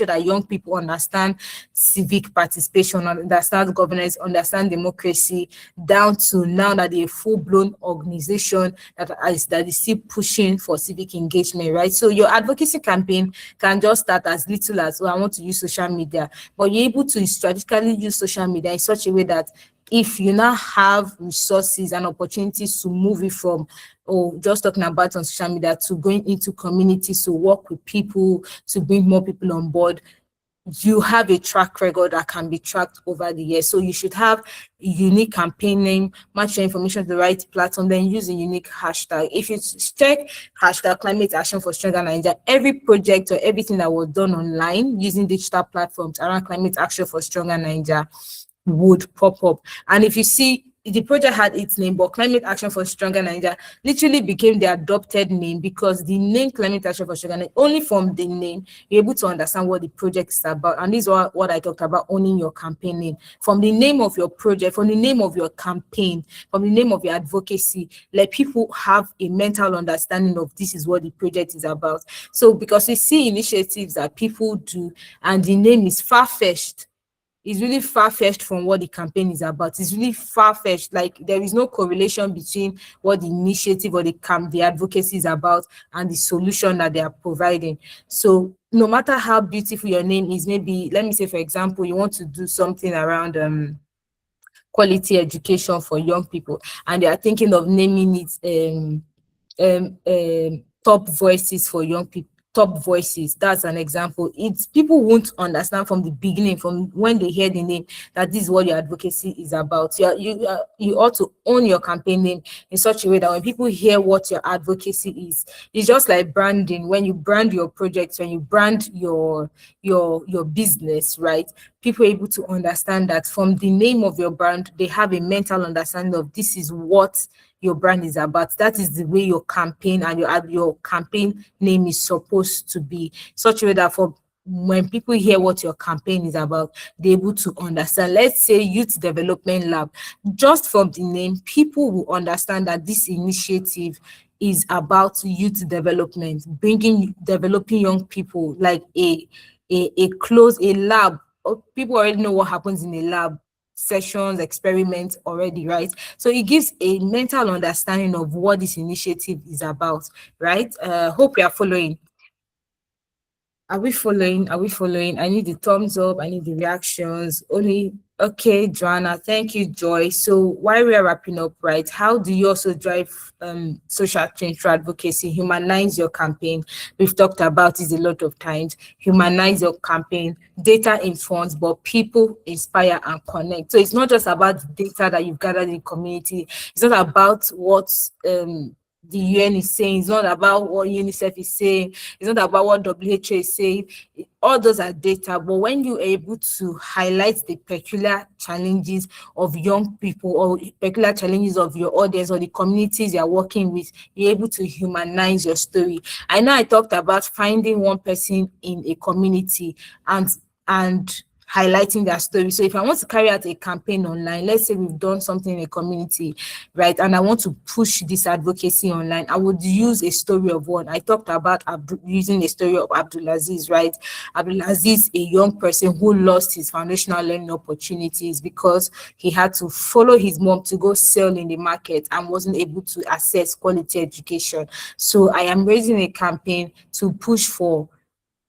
that young people understand civic participation, understand governance, understand democracy, down to now that they're a full-blown organization that is still pushing for civic engagement, right? So your advocacy campaign can just start as little as, I want to use social media, but you're able to strategically use social media in such a way that if you now have resources and opportunities to move it from just talking about on social media to going into communities to work with people, to bring more people on board, you have a track record that can be tracked over the years. So you should have a unique campaign name, match your information to the right platform, then use a unique hashtag. If you check hashtag climate action for stronger Nigeria, every project or everything that was done online using digital platforms around climate action for stronger Nigeria would pop up. And if you see, the project had its name, but Climate Action for Stronger Nigeria literally became the adopted name, because the name Climate Action for Stronger Nigeria, only from the name, you're able to understand what the project is about. And this is what I talked about, owning your campaign name. From the name of your project, from the name of your campaign, from the name of your advocacy, let people have a mental understanding of this is what the project is about. So because we see initiatives that people do and the name is far-fetched, it's really far-fetched from what the campaign is about. It's really far-fetched. Like, there is no correlation between what the initiative or the advocacy is about and the solution that they are providing. So no matter how beautiful your name is, maybe, let me say, for example, you want to do something around quality education for young people, and they are thinking of naming it top voices for young people. Top voices, that's an example. It's people won't understand from the beginning, from when they hear the name, that this is what your advocacy is about. You ought to own your campaign name in such a way that when people hear what your advocacy is, it's just like branding. When you brand your projects, when you brand your business, right, people are able to understand that from the name of your brand, they have a mental understanding of this is what your brand is about. That is the way your campaign and your campaign name is supposed to be, such a way that for when people hear what your campaign is about, they're able to understand. Let's say Youth Development Lab, just from the name, people will understand that this initiative is about youth development, developing young people, like a lab. People already know what happens in a lab, sessions, experiments already, right? So it gives a mental understanding of what this initiative is about, right? Hope you are following. Are we following? Are we following? I need the thumbs up. I need the reactions. Only okay, Joanna. Thank you, Joy. So while we are wrapping up, right? How do you also drive social change through advocacy? Humanize your campaign. We've talked about this a lot of times. Humanize your campaign. Data informs, but people inspire and connect. So it's not just about the data that you've gathered in the community. It's not about what the UN is saying. It's not about what UNICEF is saying. It's not about what WHO is saying. All those are data, but when you're able to highlight the peculiar challenges of young people or peculiar challenges of your audience or the communities you're working with, you're able to humanize your story. I know I talked about finding one person in a community and highlighting their story. So if I want to carry out a campaign online, let's say we've done something in a community, right, and I want to push this advocacy online, I would use a story of one. I talked about using a story of Abdulaziz, right? Abdulaziz, a young person who lost his foundational learning opportunities because he had to follow his mom to go sell in the market and wasn't able to access quality education. So I am raising a campaign to push for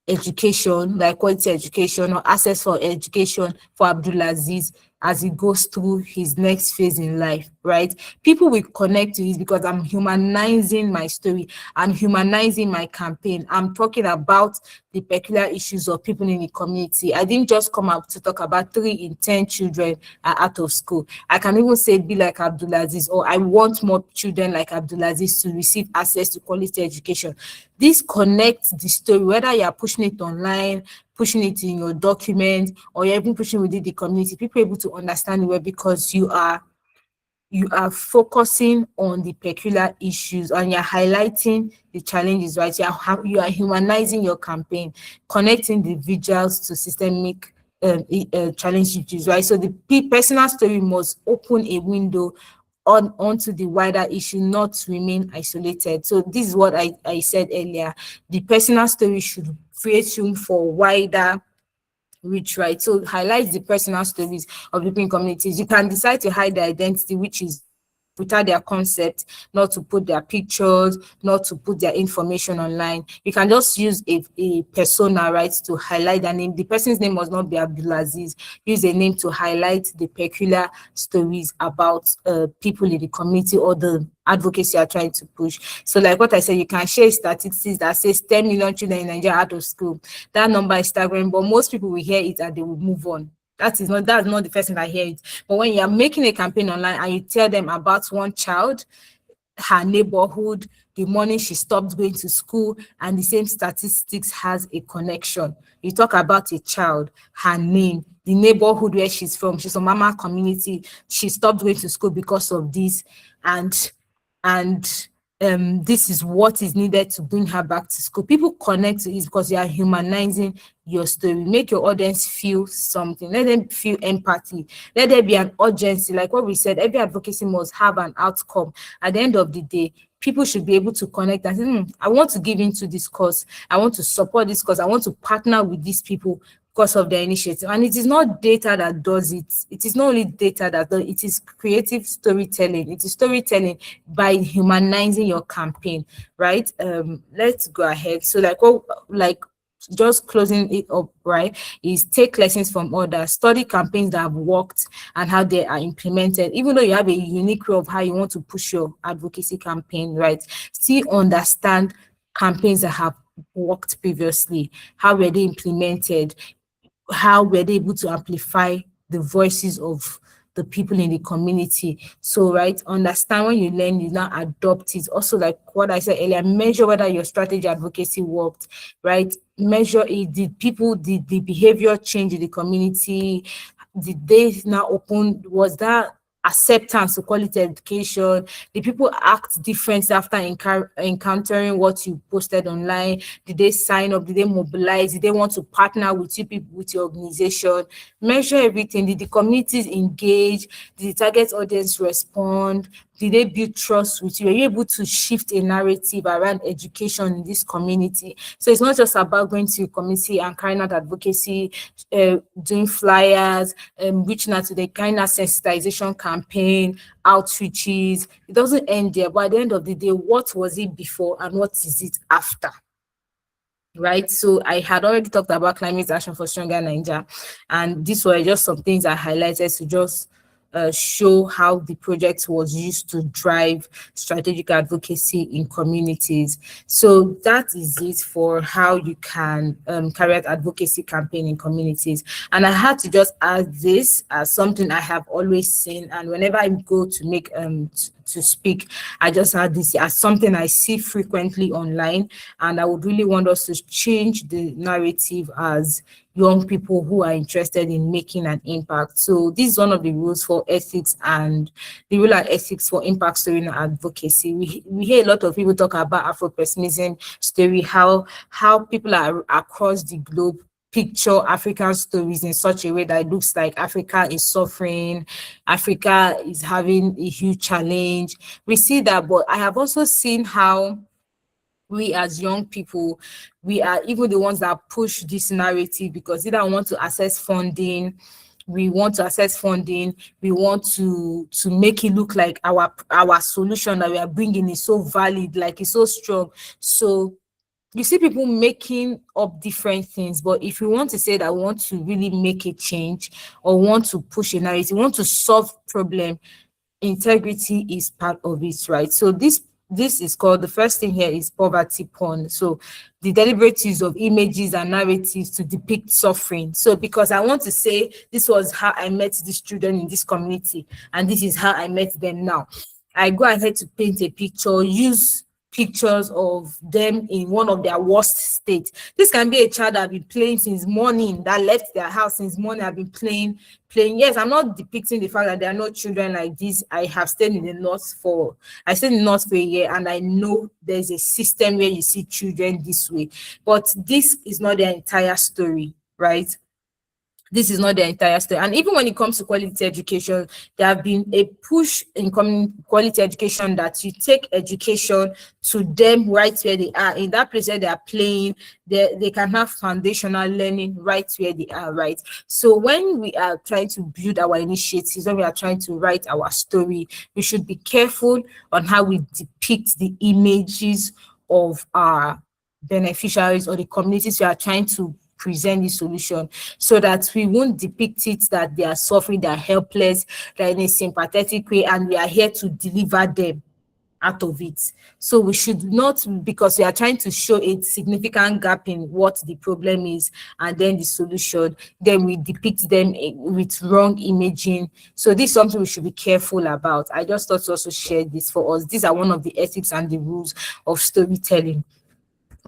education, like quality education or access for education for Abdulaziz as he goes through his next phase in life, right? right? People will connect to it because I'm humanizing my story and humanizing my campaign. I'm talking about the peculiar issues of people in the community. I didn't just come out to talk about 3 in 10 children are out of school. I can even say be like Abdulaziz, or I want more children like Abdulaziz to receive access to quality education. This connects the story, whether you are pushing it online, pushing it in your document, or you're even pushing within the community. People are able to understand it well because you are focusing on the peculiar issues and you're highlighting the challenges, right? You are humanizing your campaign, connecting individuals to systemic challenges, right? So the personal story must open a window onto the wider issue, not to remain isolated. So this is what I said earlier. The personal story should create room for wider reach, right? So highlights the personal stories of people in communities. You can decide to hide their identity, which is without their consent, not to put their pictures, not to put their information online. You can just use a persona, right, to highlight their name. The person's name must not be Abdulaziz. Use a name to highlight the peculiar stories about people in the community or the advocacy you are trying to push. So like what I said, you can share statistics that says 10 million children in Nigeria out of school. That number is staggering, but most people will hear it and they will move on. That's not the first thing I hear it. But when you are making a campaign online and you tell them about one child, her neighborhood, the morning she stopped going to school, and the same statistics has a connection. You talk about a child, her name, the neighborhood where she's from Mama community, she stopped going to school because of this, and this is what is needed to bring her back to school. People connect to it because you are humanizing your story. Make your audience feel something. Let them feel empathy. Let there be an urgency. Like what we said, every advocacy must have an outcome. At the end of the day, people should be able to connect and say, I want to give into this cause. I want to support this cause. I want to partner with these people because of their initiative. And it is not data that does it. It is not only data that does it, it is creative storytelling. It is storytelling by humanizing your campaign, right? Let's go ahead. So just closing it up, right, is take lessons from others, study campaigns that have worked and how they are implemented. Even though you have a unique way of how you want to push your advocacy campaign, right, still understand campaigns that have worked previously. How were they implemented? How were they able to amplify the voices of the people in the community? So, right, understand when you learn, you now adopt it. Also, like what I said earlier, measure whether your strategy advocacy worked, right? Measure it. Did the behavior change in the community? Did they now open? Was that acceptance to quality education? Did people act different after encountering what you posted online? Did they sign up? Did they mobilize? Did they want to partner with you people, with your organization? Measure everything. Did the communities engage? Did the target audience respond? Did they build trust with you? Are you able to shift a narrative around education in this community? So it's not just about going to your community and carrying out advocacy, doing flyers, reaching out to the kind of sensitization campaign, outreaches. It doesn't end there, but at the end of the day, what was it before and what is it after? Right, so I had already talked about climate action for stronger Nigeria, and these were just some things I highlighted to just show how the project was used to drive strategic advocacy in communities. So that is it for how you can carry out advocacy campaign in communities. And I had to just add this as something I have always seen, and whenever I go to make to speak, I just had this as something I see frequently online, and I would really want us to change the narrative as young people who are interested in making an impact. So this is one of the rules for ethics and the rule and ethics for impact story and advocacy. We hear a lot of people talk about Afro-pessimism story, how people are across the globe picture African stories in such a way that it looks like Africa is suffering, Africa is having a huge challenge. We see that, but I have also seen how we as young people, we are even the ones that push this narrative because either want to access funding, we want to make it look like our solution that we are bringing is so valid, like it's so strong. So you see people making up different things, but if you want to say that we want to really make a change or want to push a narrative, want to solve problem, integrity is part of it, right? So this is called, the first thing here is poverty porn. So the deliberate use of images and narratives to depict suffering. So because I want to say this was how I met these children in this community, and this is how I met them now, I go ahead to paint a picture, use pictures of them in one of their worst states. This can be a child that have been playing since morning, that left their house since morning, have been playing. Yes, I'm not depicting the fact that there are no children like this. I stayed in the north for a year, and I know there's a system where you see children this way. But this is not the entire story, right? This is not the entire story. And even when it comes to quality education, there have been a push in quality education that you take education to them right where they are. In that place where they are playing, they can have foundational learning right where they are, right? So when we are trying to build our initiatives, when we are trying to write our story, we should be careful on how we depict the images of our beneficiaries or the communities we are trying to present the solution, so that we won't depict it that they are suffering, they are helpless, they're in a sympathetic way, and we are here to deliver them out of it. So we should not, because we are trying to show a significant gap in what the problem is and then the solution, then we depict them with wrong imaging. So this is something we should be careful about. I just thought to also share this for us. These are one of the ethics and the rules of storytelling.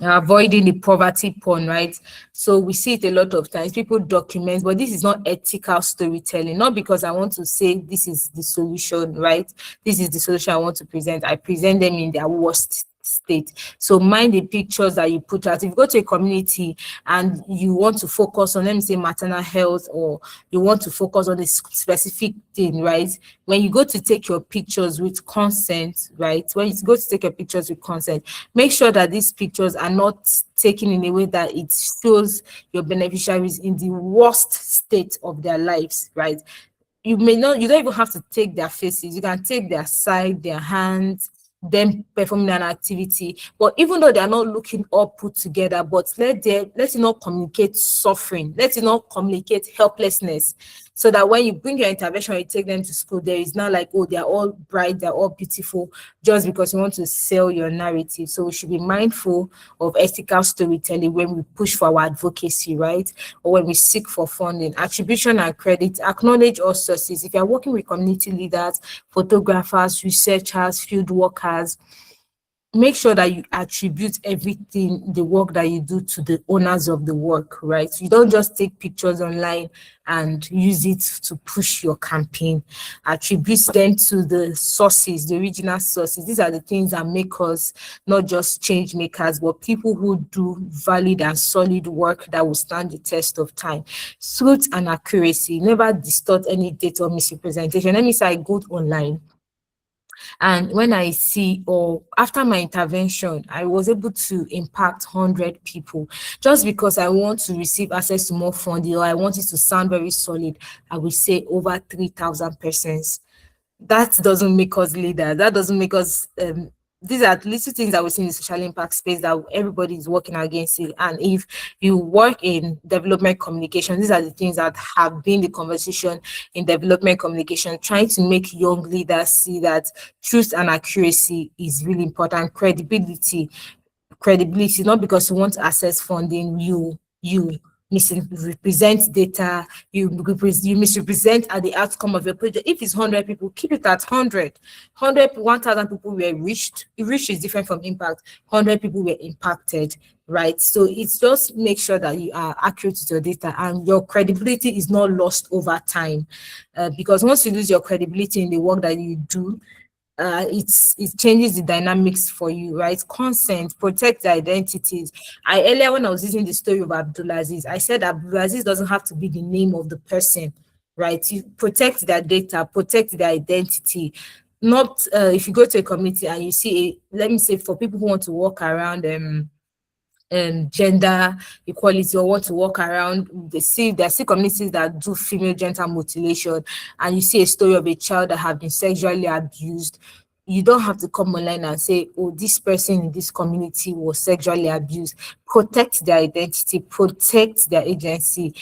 Avoiding the poverty porn, right? So we see it a lot of times. People document, but this is not ethical storytelling. Not because I want to say this is the solution, right? This is the solution I want to present. I present them in their worst state. So mind the pictures that you put out. If you go to a community and you want to focus on, let me say, maternal health, or you want to focus on a specific thing, right? When you go to take your pictures with consent, right? When you go to take your pictures with consent, make sure that these pictures are not taken in a way that it shows your beneficiaries in the worst state of their lives, right? You don't even have to take their faces. You can take their side, their hands, them performing an activity. But even though they are not looking all put together, but let it not communicate suffering. Let it not communicate helplessness. So that when you bring your intervention, you take them to school, there is not like, oh, they're all bright, they're all beautiful, just because you want to sell your narrative. So we should be mindful of ethical storytelling when we push for our advocacy, right? Or when we seek for funding. Attribution and credit, acknowledge all sources. If you're working with community leaders, photographers, researchers, field workers, make sure that you attribute everything, the work that you do, to the owners of the work, right? You don't just take pictures online and use it to push your campaign. Attribute them to the sources, the original sources. These are the things that make us not just change makers, but people who do valid and solid work that will stand the test of time. Truth and accuracy. Never distort any data or misrepresentation. Let me say I go online, and when I see, or after my intervention, I was able to impact 100 people. Just because I want to receive access to more funding, or I want it to sound very solid, I will say over 3,000 persons. That doesn't make us leaders. That doesn't make us these are little things that we see in the social impact space that everybody is working against it. And if you work in development communication, these are the things that have been the conversation in development communication, trying to make young leaders see that truth and accuracy is really important. Credibility, not because you want to access funding, you misrepresent data, you misrepresent at the outcome of your project. If it's 100 people, keep it at 100. 1,000 people were reached. Reach is different from impact. 100 people were impacted, right? So it's just make sure that you are accurate with your data and your credibility is not lost over time. Because once you lose your credibility in the work that you do, it changes the dynamics for you, right? Consent, protect the identities. Earlier, when I was using the story of Abdulaziz, I said Abdulaziz doesn't have to be the name of the person, right? You protect their data, protect their identity. Not if you go to a community and you see let me say, for people who want to walk around gender equality, or want to walk around, there are still communities that do female genital mutilation, and you see a story of a child that have been sexually abused. You don't have to come online and say, oh, this person in this community was sexually abused. Protect their identity, protect their agency.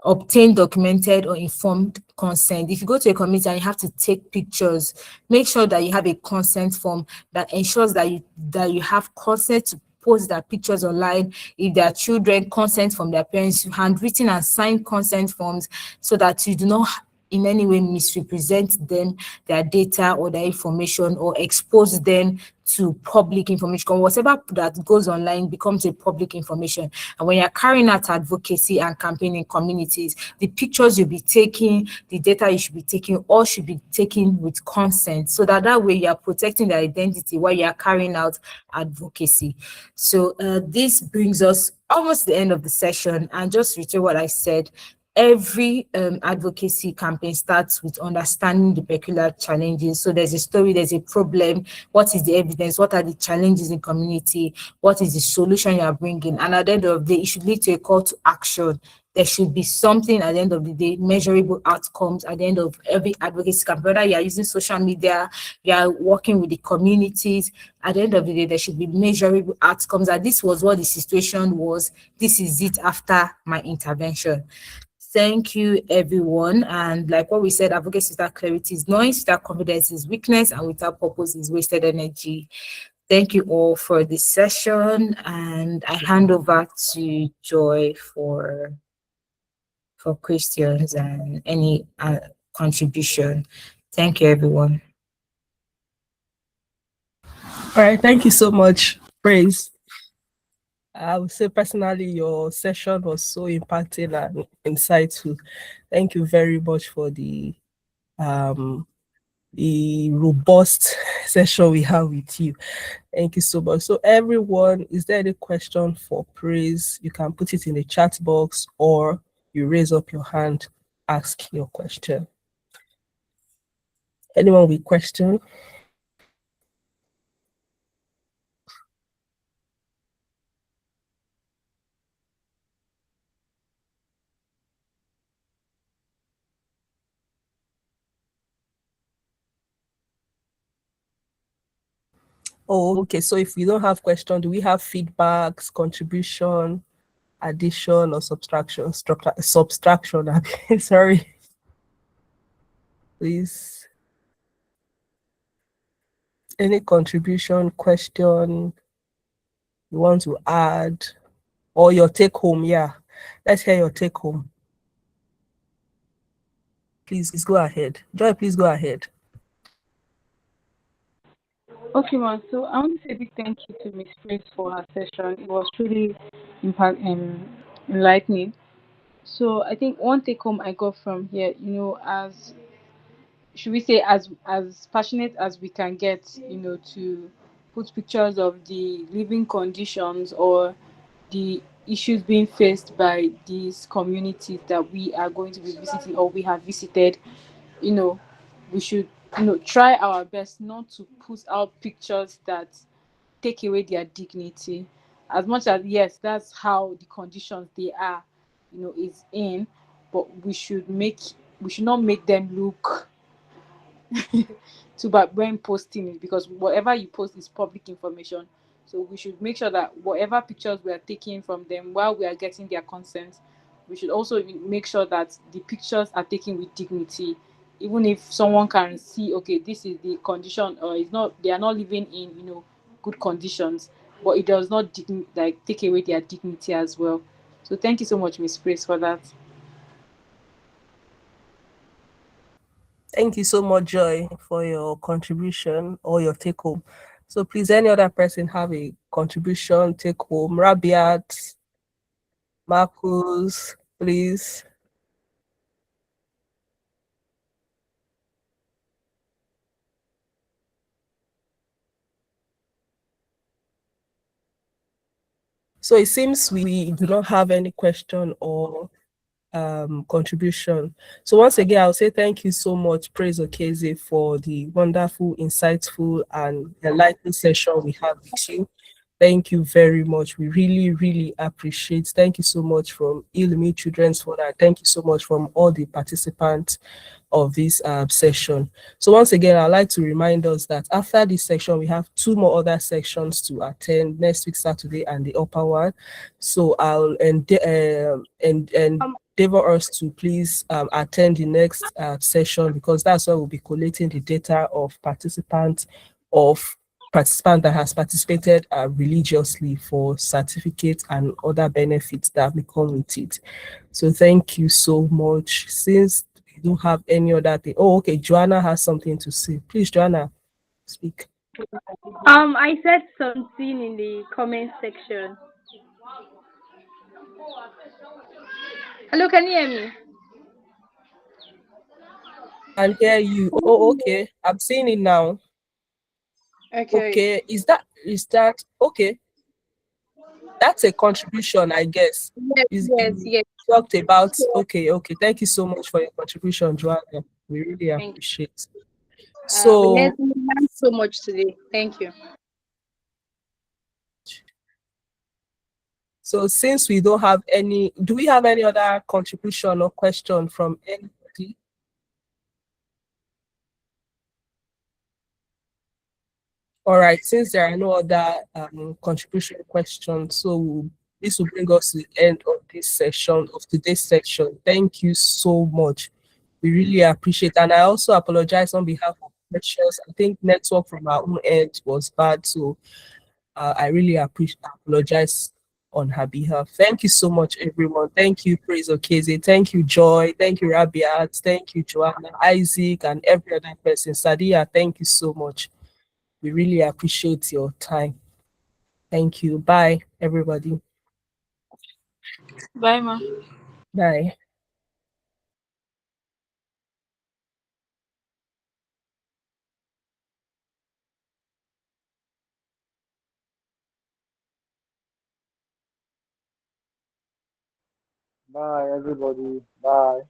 obtain documented or informed consent. If you go to a community and you have to take pictures, make sure that you have a consent form that ensures that you have consent to post their pictures online. If their children, consent from their parents, handwritten and signed consent forms, so that you do not in any way misrepresent them, their data or their information, or expose them to public information. Whatever that goes online becomes a public information. And when you're carrying out advocacy and campaigning communities, the pictures you'll be taking, the data you should be taking, all should be taken with consent, so that way you're protecting their identity while you're carrying out advocacy. So this brings us almost the end of the session. And just reiterate what I said, every advocacy campaign starts with understanding the peculiar challenges. So there's a story, there's a problem, what is the evidence, what are the challenges in community, what is the solution you are bringing, and at the end of the day, it should lead to a call to action. There should be something at the end of the day, measurable outcomes at the end of every advocacy campaign. Whether you are using social media, you are working with the communities, at the end of the day, there should be measurable outcomes. That this was what the situation was, this is it after my intervention. Thank you, everyone. And like what we said, advocacy without clarity is noise, without confidence is weakness, and without purpose is wasted energy. Thank you all for this session, and I hand over to Joy for questions and any contribution. Thank you, everyone. All right, thank you so much, Praise. I would say personally, your session was so impacting and insightful. Thank you very much for the robust session we have with you. Thank you so much. So everyone, is there any question for Praise? You can put it in the chat box, or you raise up your hand, ask your question. Anyone with question? Oh, okay. So if we don't have question, do we have feedbacks, contribution, addition, or subtraction? Subtraction. Sorry. Please. Any contribution, question you want to add, or your take home? Yeah, let's hear your take home. Please go ahead. Joy, please go ahead. Okay, man. So I want to say a big thank you to Miss Grace for her session. It was truly enlightening. So I think one take home I got from here, as should we say, as passionate as we can get, to put pictures of the living conditions or the issues being faced by these communities that we are going to be visiting or we have visited, you know, we should, try our best not to put out pictures that take away their dignity. As much as, yes, that's how the conditions they are, is in, but we should not make them look too bad when posting it, because whatever you post is public information. So we should make sure that whatever pictures we are taking from them while we are getting their consent, we should also make sure that the pictures are taken with dignity. Even if someone can see, okay, this is the condition, or it's not, they are not living in, good conditions, but it does not take away their dignity as well. So thank you so much, Miss Grace, for that. Thank you so much, Joy, for your contribution or your take home. So please, any other person have a contribution, take home? Rabiat, Marcus, please. So it seems we do not have any question or contribution. So once again, I'll say thank you so much, Praise Okeze, for the wonderful, insightful, and enlightening session we had with you. Thank you very much. We really, really appreciate. Thank you so much from Ilumi Children's for that. Thank you so much from all the participants of this session. So once again, I'd like to remind us that after this section, we have two more other sections to attend next week, Saturday, and the upper one. So I'll end endeavor us to please attend the next session, because that's where we'll be collating the data of participant that has participated religiously for certificates and other benefits that may come with it. So thank you so much. Since we don't have any other thing, oh, okay, Joanna has something to say. Please, Joanna, speak. I said something in the comment section. Hello, can you hear me? And hear you. Oh, okay, I'm seeing it now. Okay. Okay, is that okay? That's a contribution, I guess. Yes, Is yes, you yes. talked about, okay, okay. Thank you so much for your contribution, Joanna. We really Thank you. appreciate. We So learned so much today. Thank you. so since we don't have any, do we have any other contribution or question from anybody? All right, since there are no other contribution questions, so this will bring us to the end of this session, of today's section. Thank you so much. We really appreciate it. And I also apologize on behalf of Precious. I think network from our own end was bad, so I really apologize on her behalf. Thank you so much, everyone. Thank you, Praise Okeze. Thank you, Joy. Thank you, Rabiat. Thank you, Joanna, Isaac, and every other person. Sadia, thank you so much. We really appreciate your time. Thank you. Bye, everybody. Bye, ma. Bye. Bye, everybody. Bye.